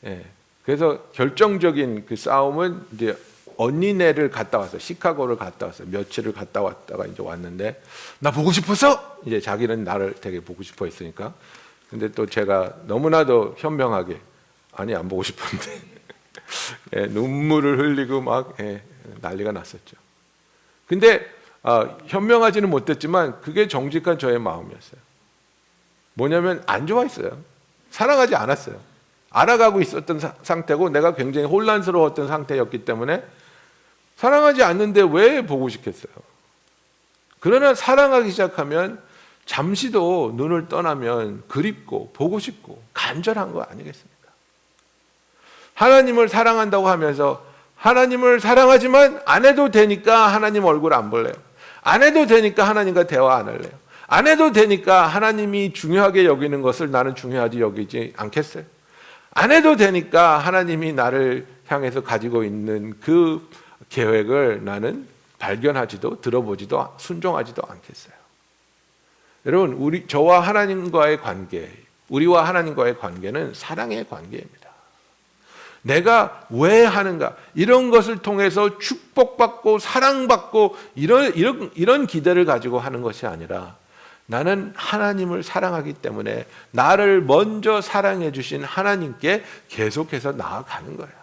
예. 그래서 결정적인 그 싸움은 이제 언니네를 갔다 왔어요. 시카고를 갔다 왔어요. 며칠을 갔다 왔다가 이제 왔는데 나 보고 싶었어? 이제 자기는 나를 되게 보고 싶어 했으니까. 근데 또 제가 너무나도 현명하게 아니 안 보고 싶었는데 예, 눈물을 흘리고 막 난리가 났었죠. 근데 현명하지는 못했지만 그게 정직한 저의 마음이었어요. 뭐냐면 안 좋아했어요. 사랑하지 않았어요. 알아가고 있었던 상태고 내가 굉장히 혼란스러웠던 상태였기 때문에 사랑하지 않는데 왜 보고 싶겠어요? 그러나 사랑하기 시작하면 잠시도 눈을 떠나면 그립고 보고 싶고 간절한 거 아니겠습니까? 하나님을 사랑한다고 하면서 하나님을 사랑하지만 안 해도 되니까 하나님 얼굴 안 볼래요. 안 해도 되니까 하나님과 대화 안 할래요. 안 해도 되니까 하나님이 중요하게 여기는 것을 나는 중요하지 여기지 않겠어요. 안 해도 되니까 하나님이 나를 향해서 가지고 있는 그 계획을 나는 발견하지도 들어보지도 순종하지도 않겠어요. 여러분, 저와 하나님과의 관계, 우리와 하나님과의 관계는 사랑의 관계입니다. 내가 왜 하는가? 이런 것을 통해서 축복받고 사랑받고 이런 기대를 가지고 하는 것이 아니라 나는 하나님을 사랑하기 때문에 나를 먼저 사랑해 주신 하나님께 계속해서 나아가는 거예요.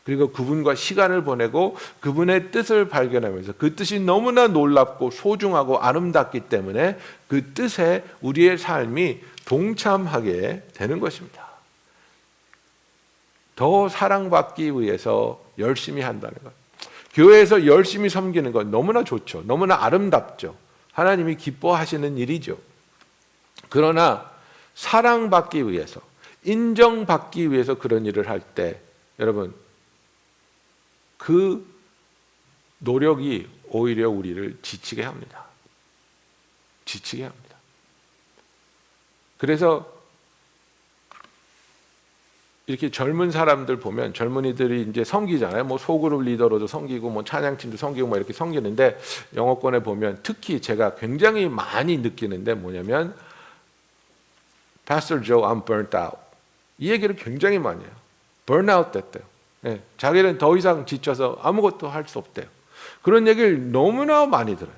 그리고 그분과 시간을 보내고 그분의 뜻을 발견하면서 그 뜻이 너무나 놀랍고 소중하고 아름답기 때문에 그 뜻에 우리의 삶이 동참하게 되는 것입니다. 더 사랑받기 위해서 열심히 한다는 것. 교회에서 열심히 섬기는 건 너무나 좋죠. 너무나 아름답죠. 하나님이 기뻐하시는 일이죠. 그러나 사랑받기 위해서, 인정받기 위해서 그런 일을 할 때 여러분 그 노력이 오히려 우리를 지치게 합니다. 지치게 합니다. 그래서 이렇게 젊은 사람들 보면 젊은이들이 이제 섬기잖아요. 뭐 소그룹 리더로도 섬기고 뭐 찬양팀도 섬기고 뭐 이렇게 섬기는데 영어권에 보면 특히 제가 굉장히 많이 느끼는데 뭐냐면 Pastor Joe, I'm burnt out. 이 얘기를 굉장히 많이 해요. burnout 됐대요. 예, 자기는 더 이상 지쳐서 아무것도 할 수 없대요. 그런 얘기를 너무나 많이 들어요.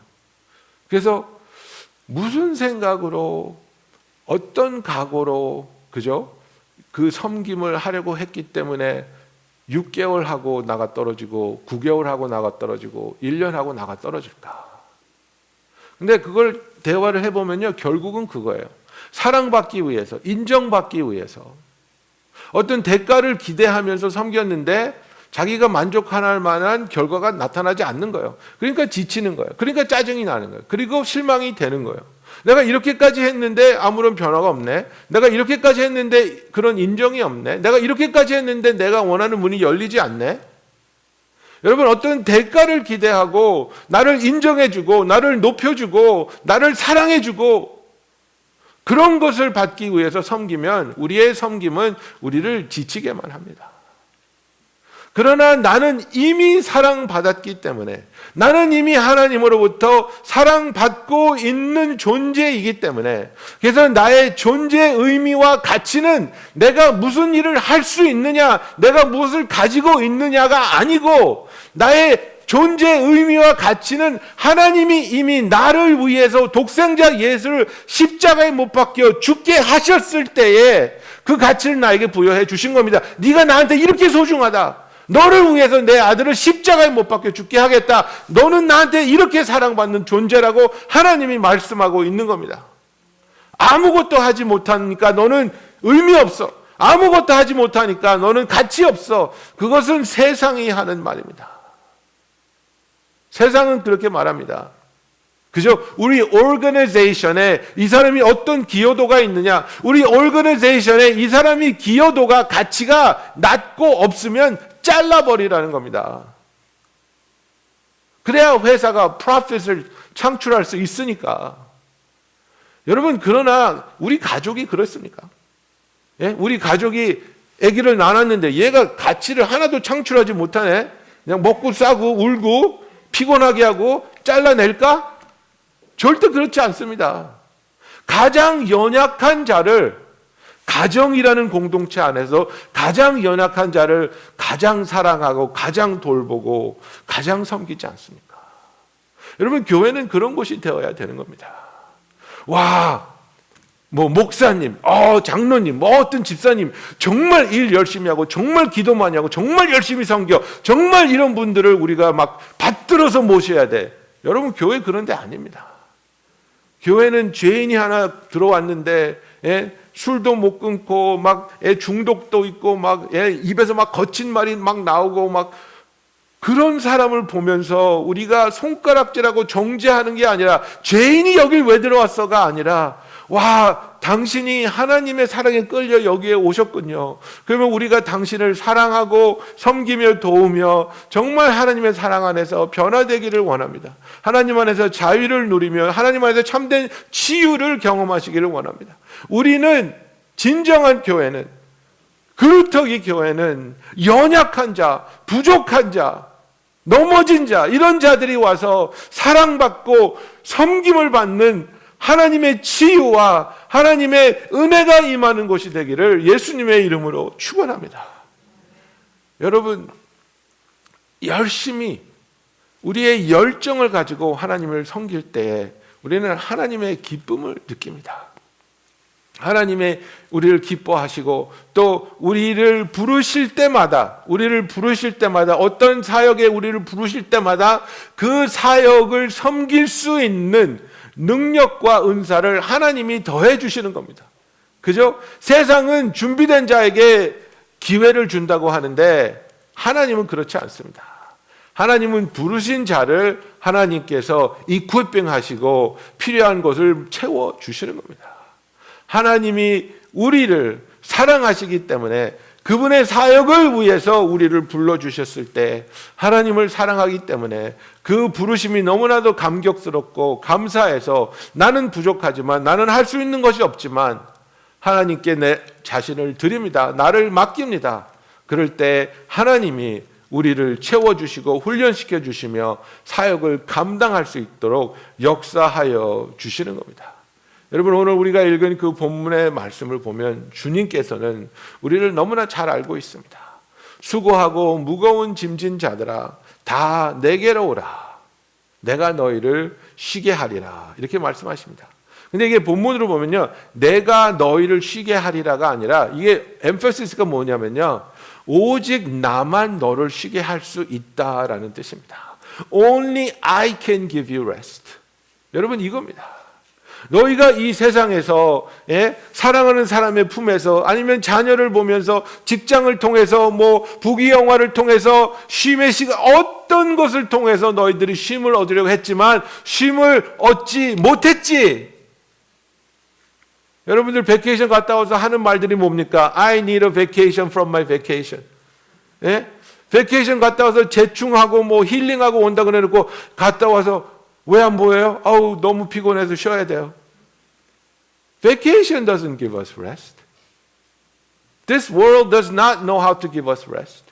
그래서 무슨 생각으로 어떤 각오로 그죠? 그 섬김을 하려고 했기 때문에 6개월 하고 나가 떨어지고 9개월 하고 나가 떨어지고 1년 하고 나가 떨어질까? 근데 그걸 대화를 해보면요 결국은 그거예요. 사랑받기 위해서, 인정받기 위해서 어떤 대가를 기대하면서 섬겼는데 자기가 만족할 만한 결과가 나타나지 않는 거예요. 그러니까 지치는 거예요. 그러니까 짜증이 나는 거예요. 그리고 실망이 되는 거예요. 내가 이렇게까지 했는데 아무런 변화가 없네. 내가 이렇게까지 했는데 그런 인정이 없네. 내가 이렇게까지 했는데 내가 원하는 문이 열리지 않네. 여러분 어떤 대가를 기대하고 나를 인정해주고 나를 높여주고 나를 사랑해주고 그런 것을 받기 위해서 섬기면 우리의 섬김은 우리를 지치게만 합니다. 그러나 나는 이미 사랑받았기 때문에, 나는 이미 하나님으로부터 사랑받고 있는 존재이기 때문에, 그래서 나의 존재의 의미와 가치는 내가 무슨 일을 할 수 있느냐, 내가 무엇을 가지고 있느냐가 아니고, 나의 존재의 의미와 가치는 하나님이 이미 나를 위해서 독생자 예수를 십자가에 못 박혀 죽게 하셨을 때에 그 가치를 나에게 부여해 주신 겁니다. 네가 나한테 이렇게 소중하다. 너를 위해서 내 아들을 십자가에 못 박혀 죽게 하겠다. 너는 나한테 이렇게 사랑받는 존재라고 하나님이 말씀하고 있는 겁니다. 아무것도 하지 못하니까 너는 의미 없어. 아무것도 하지 못하니까 너는 가치 없어. 그것은 세상이 하는 말입니다. 세상은 그렇게 말합니다. 그죠? 우리 오르가나이제이션에 이 사람이 어떤 기여도가 있느냐, 우리 오르가나이제이션에 이 사람이 기여도가, 가치가 낮고 없으면 잘라버리라는 겁니다. 그래야 회사가 프로핏을 창출할 수 있으니까. 여러분, 그러나 우리 가족이 그렇습니까? 예? 우리 가족이 아기를 낳았는데 얘가 가치를 하나도 창출하지 못하네. 그냥 먹고 싸고 울고 피곤하게 하고 잘라낼까? 절대 그렇지 않습니다. 가장 연약한 자를, 가정이라는 공동체 안에서 가장 연약한 자를 가장 사랑하고 가장 돌보고 가장 섬기지 않습니까? 여러분, 교회는 그런 곳이 되어야 되는 겁니다. 와, 뭐 목사님, 장로님, 뭐 어떤 집사님 정말 일 열심히 하고 정말 기도 많이 하고 정말 열심히 섬겨, 정말 이런 분들을 우리가 막 받들어서 모셔야 돼. 여러분, 교회 그런 데 아닙니다. 교회는 죄인이 하나 들어왔는데 술도 못 끊고 막 중독도 있고 막 입에서 막 거친 말이 막 나오고 막 그런 사람을 보면서 우리가 손가락질하고 정죄하는 게 아니라, 죄인이 여길 왜 들어왔어가 아니라, 와, 당신이 하나님의 사랑에 끌려 여기에 오셨군요. 그러면 우리가 당신을 사랑하고 섬기며 도우며 정말 하나님의 사랑 안에서 변화되기를 원합니다. 하나님 안에서 자유를 누리며 하나님 안에서 참된 치유를 경험하시기를 원합니다. 우리는, 진정한 교회는, 그루터기 교회는 연약한 자, 부족한 자, 넘어진 자, 이런 자들이 와서 사랑받고 섬김을 받는 하나님의 치유와 하나님의 은혜가 임하는 곳이 되기를 예수님의 이름으로 축원합니다. 여러분, 열심히 우리의 열정을 가지고 하나님을 섬길 때에 우리는 하나님의 기쁨을 느낍니다. 하나님의 우리를 기뻐하시고 또 우리를 부르실 때마다 어떤 사역에 우리를 부르실 때마다 그 사역을 섬길 수 있는 능력과 은사를 하나님이 더해 주시는 겁니다. 그죠? 세상은 준비된 자에게 기회를 준다고 하는데 하나님은 그렇지 않습니다. 하나님은 부르신 자를 하나님께서 이퀴핑 하시고 필요한 것을 채워 주시는 겁니다. 하나님이 우리를 사랑하시기 때문에 그분의 사역을 위해서 우리를 불러주셨을 때, 하나님을 사랑하기 때문에 그 부르심이 너무나도 감격스럽고 감사해서, 나는 부족하지만, 나는 할 수 있는 것이 없지만 하나님께 내 자신을 드립니다. 나를 맡깁니다. 그럴 때 하나님이 우리를 채워주시고 훈련시켜 주시며 사역을 감당할 수 있도록 역사하여 주시는 겁니다. 여러분, 오늘 우리가 읽은 그 본문의 말씀을 보면 주님께서는 우리를 너무나 잘 알고 있습니다. 수고하고 무거운 짐진 자들아, 다 내게로 오라. 내가 너희를 쉬게 하리라. 이렇게 말씀하십니다. 근데 이게 본문으로 보면요, 내가 너희를 쉬게 하리라가 아니라, 이게 엠퍼시스가 뭐냐면요, 오직 나만 너를 쉬게 할 수 있다라는 뜻입니다. Only I can give you rest. 여러분, 이겁니다. 너희가 이 세상에서 사랑하는 사람의 품에서, 아니면 자녀를 보면서, 직장을 통해서, 뭐 부귀영화를 통해서, 쉼의 시간, 어떤 것을 통해서 너희들이 쉼을 얻으려고 했지만 쉼을 얻지 못했지. 여러분들 베케이션 갔다 와서 하는 말들이 뭡니까? I need a vacation from my vacation. 베케이션 갔다 와서 재충하고 뭐 힐링하고 온다 그래놓고 갔다 와서 왜 안 보여요? 아우, 너무 피곤해서 쉬어야 돼요. Vacation doesn't give us rest. This world does not know how to give us rest.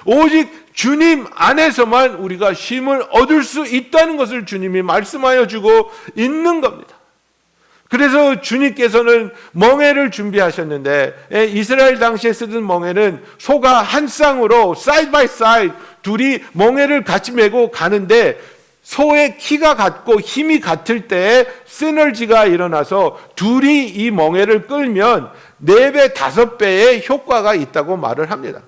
오직 주님 안에서만 우리가 쉼을 얻을 수 있다는 것을 주님이 말씀하여 주고 있는 겁니다. 그래서 주님께서는 멍에를 준비하셨는데 이스라엘 당시에 쓰던 멍에는 소가 한 쌍으로 사이드 바이 사이드 둘이 멍에를 같이 메고 가는데 소의 키가 같고 힘이 같을 때 시너지가 일어나서 둘이 이 멍에를 끌면 4배, 5배의 효과가 있다고 말을 합니다.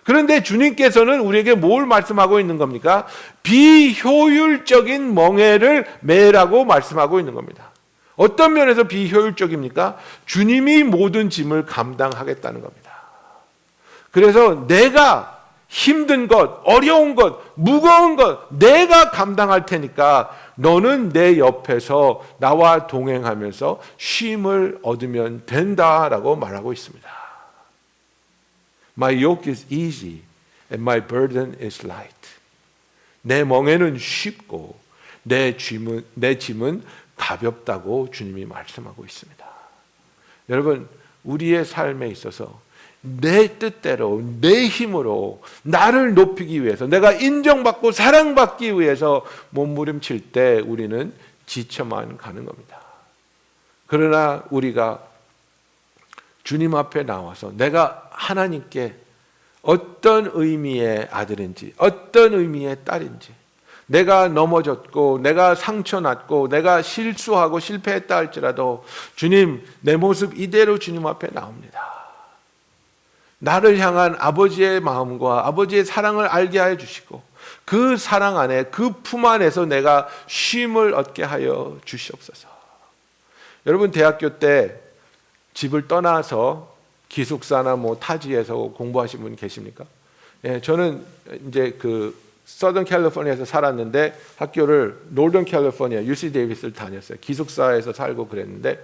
그런데 주님께서는 우리에게 뭘 말씀하고 있는 겁니까? 비효율적인 멍에를 매라고 말씀하고 있는 겁니다. 어떤 면에서 비효율적입니까? 주님이 모든 짐을 감당하겠다는 겁니다. 그래서 내가 힘든 것, 어려운 것, 무거운 것 내가 감당할 테니까 너는 내 옆에서 나와 동행하면서 쉼을 얻으면 된다라고 말하고 있습니다. My yoke is easy and my burden is light. 내 멍에는 쉽고 내 짐은 가볍다고 주님이 말씀하고 있습니다. 여러분, 우리의 삶에 있어서 내 뜻대로 내 힘으로 나를 높이기 위해서 내가 인정받고 사랑받기 위해서 몸부림칠 때 우리는 지쳐만 가는 겁니다. 그러나 우리가 주님 앞에 나와서 내가 하나님께 어떤 의미의 아들인지 어떤 의미의 딸인지 내가 넘어졌고 내가 상처났고 내가 실수하고 실패했다 할지라도 주님 내 모습 이대로 주님 앞에 나옵니다. 나를 향한 아버지의 마음과 아버지의 사랑을 알게 하여 주시고 그 사랑 안에 그 품 안에서 내가 쉼을 얻게 하여 주시옵소서. 여러분 대학교 때 집을 떠나서 기숙사나 타지에서 공부하신 분 계십니까? 예, 저는 이제 서던 캘리포니아에서 살았는데 학교를 노던 캘리포니아 UC 데이비스를 다녔어요. 기숙사에서 살고 그랬는데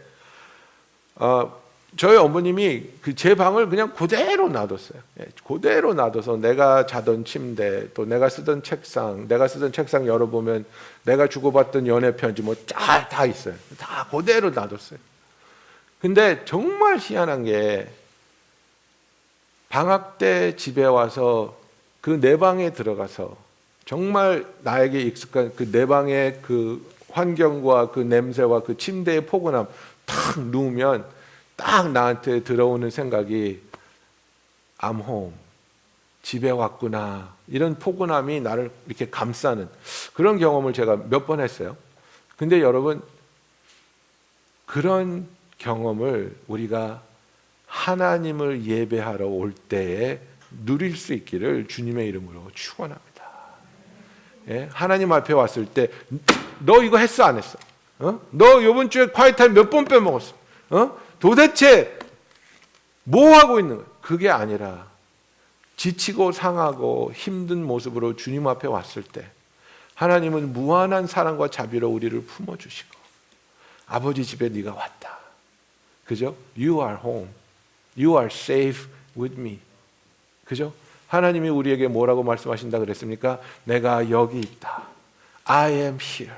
저희 어머님이 제 방을 그냥 그대로 놔뒀어요. 예, 그대로 놔둬서 내가 자던 침대, 또 내가 쓰던 책상 열어보면 내가 주고받던 연애 편지 다 있어요. 다 그대로 놔뒀어요. 근데 정말 희한한 게 방학 때 집에 와서 그 내 방에 들어가서 정말 나에게 익숙한 그 내 방의 그 환경과 그 냄새와 그 침대의 포근함 탁 누우면 딱 나한테 들어오는 생각이 I'm home, 집에 왔구나, 이런 포근함이 나를 이렇게 감싸는 그런 경험을 제가 몇 번 했어요. 근데 여러분, 그런 경험을 우리가 하나님을 예배하러 올 때에 누릴 수 있기를 주님의 이름으로 축원합니다. 예? 하나님 앞에 왔을 때 너 이거 했어 안 했어? 너 이번 주에 콰이타임 몇 번 빼먹었어? 도대체 뭐 하고 있는 거야? 그게 아니라 지치고 상하고 힘든 모습으로 주님 앞에 왔을 때 하나님은 무한한 사랑과 자비로 우리를 품어주시고 아버지 집에 네가 왔다. 그죠? You are home. You are safe with me. 그죠? 하나님이 우리에게 뭐라고 말씀하신다 그랬습니까? 내가 여기 있다. I am here.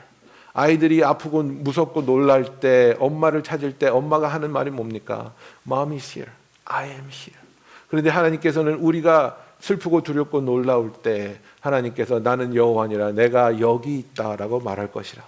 아이들이 아프고 무섭고 놀랄 때, 엄마를 찾을 때 엄마가 하는 말이 뭡니까? Mom is here. I am here. 그런데 하나님께서는 우리가 슬프고 두렵고 놀라울 때 하나님께서 나는 여호와니라 내가 여기 있다라고 말할 것이라.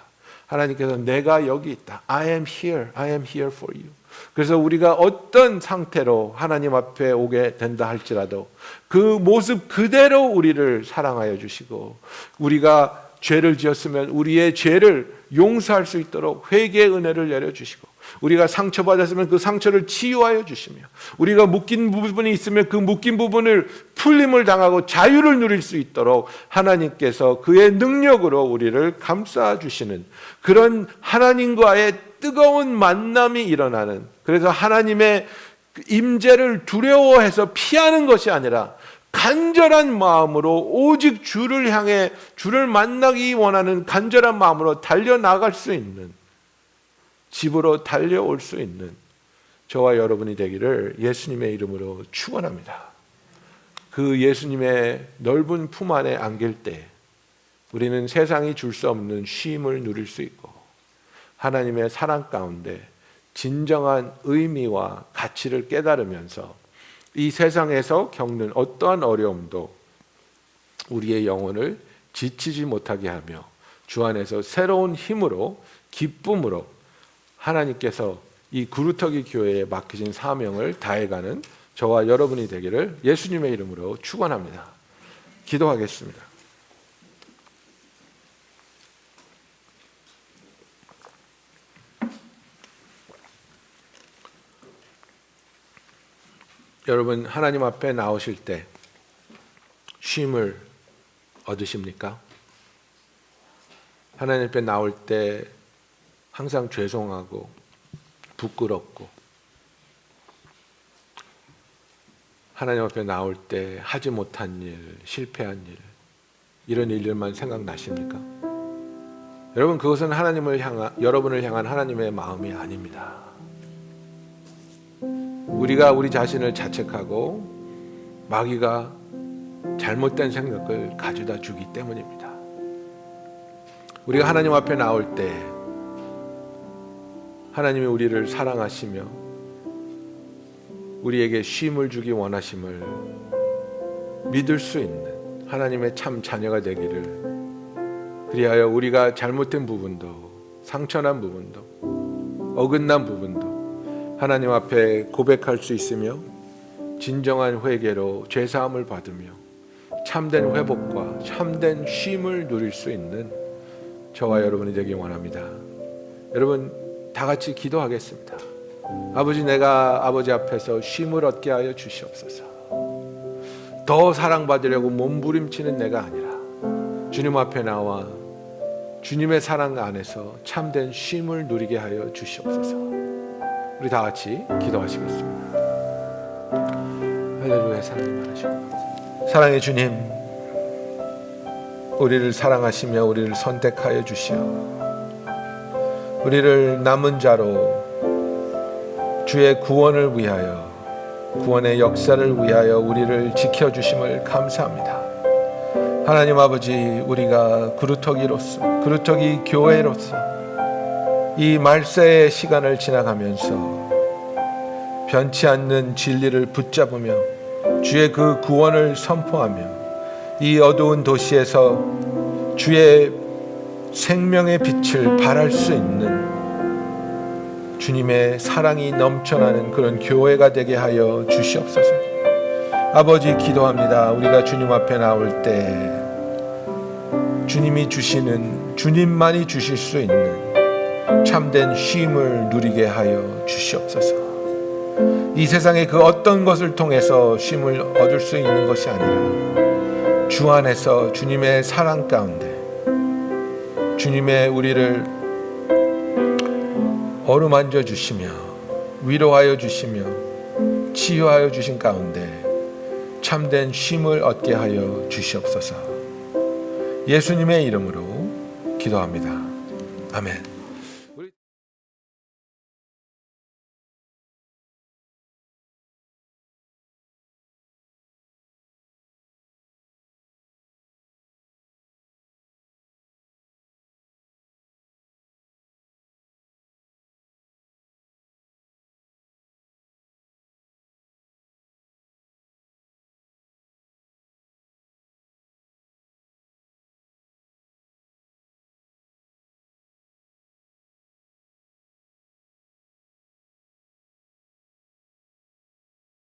하나님께서 내가 여기 있다. I am here. I am here for you. 그래서 우리가 어떤 상태로 하나님 앞에 오게 된다 할지라도 그 모습 그대로 우리를 사랑하여 주시고 우리가 죄를 지었으면 우리의 죄를 용서할 수 있도록 회개의 은혜를 내려주시고 우리가 상처받았으면 그 상처를 치유하여 주시며 우리가 묶인 부분이 있으면 그 묶인 부분을 풀림을 당하고 자유를 누릴 수 있도록 하나님께서 그의 능력으로 우리를 감싸주시는 그런 하나님과의 뜨거운 만남이 일어나는, 그래서 하나님의 임재를 두려워해서 피하는 것이 아니라 간절한 마음으로 오직 주를 향해 주를 만나기 원하는 간절한 마음으로 달려나갈 수 있는, 집으로 달려올 수 있는 저와 여러분이 되기를 예수님의 이름으로 축원합니다. 그 예수님의 넓은 품 안에 안길 때 우리는 세상이 줄 수 없는 쉼을 누릴 수 있고 하나님의 사랑 가운데 진정한 의미와 가치를 깨달으면서 이 세상에서 겪는 어떠한 어려움도 우리의 영혼을 지치지 못하게 하며 주 안에서 새로운 힘으로 기쁨으로 하나님께서 이 구루터기 교회에 맡기신 사명을 다해가는 저와 여러분이 되기를 예수님의 이름으로 축원합니다. 기도하겠습니다. 여러분, 하나님 앞에 나오실 때 쉼을 얻으십니까? 하나님 앞에 나올 때 항상 죄송하고 부끄럽고, 하나님 앞에 나올 때 하지 못한 일, 실패한 일, 이런 일들만 생각나십니까? 여러분, 그것은 여러분을 향한 하나님의 마음이 아닙니다. 우리가 우리 자신을 자책하고 마귀가 잘못된 생각을 가져다 주기 때문입니다. 우리가 하나님 앞에 나올 때 하나님이 우리를 사랑하시며 우리에게 쉼을 주기 원하심을 믿을 수 있는 하나님의 참 자녀가 되기를, 그리하여 우리가 잘못된 부분도, 상처난 부분도, 어긋난 부분도 하나님 앞에 고백할 수 있으며 진정한 회개로 죄사함을 받으며 참된 회복과 참된 쉼을 누릴 수 있는 저와 여러분이 되기 원합니다. 여러분, 다 같이 기도하겠습니다. 아버지, 내가 아버지 앞에서 쉼을 얻게 하여 주시옵소서. 더 사랑받으려고 몸부림치는 내가 아니라 주님 앞에 나와 주님의 사랑 안에서 참된 쉼을 누리게 하여 주시옵소서. 우리 다 같이 기도하시겠습니다. 할렐루야. 사랑이 많으시고 사랑의 주님, 우리를 사랑하시며 우리를 선택하여 주시어 우리를 남은 자로 주의 구원을 위하여, 구원의 역사를 위하여 우리를 지켜주심을 감사합니다. 하나님 아버지, 우리가 구루터기 교회로서 이 말세의 시간을 지나가면서 변치 않는 진리를 붙잡으며 주의 그 구원을 선포하며 이 어두운 도시에서 주의 생명의 빛을 발할 수 있는 주님의 사랑이 넘쳐나는 그런 교회가 되게 하여 주시옵소서. 아버지, 기도합니다. 우리가 주님 앞에 나올 때 주님이 주시는, 주님만이 주실 수 있는 참된 쉼을 누리게 하여 주시옵소서. 이 세상의 그 어떤 것을 통해서 쉼을 얻을 수 있는 것이 아니라 주 안에서 주님의 사랑 가운데 주님의 우리를 어루만져 주시며 위로하여 주시며 치유하여 주신 가운데 참된 쉼을 얻게 하여 주시옵소서. 예수님의 이름으로 기도합니다. 아멘.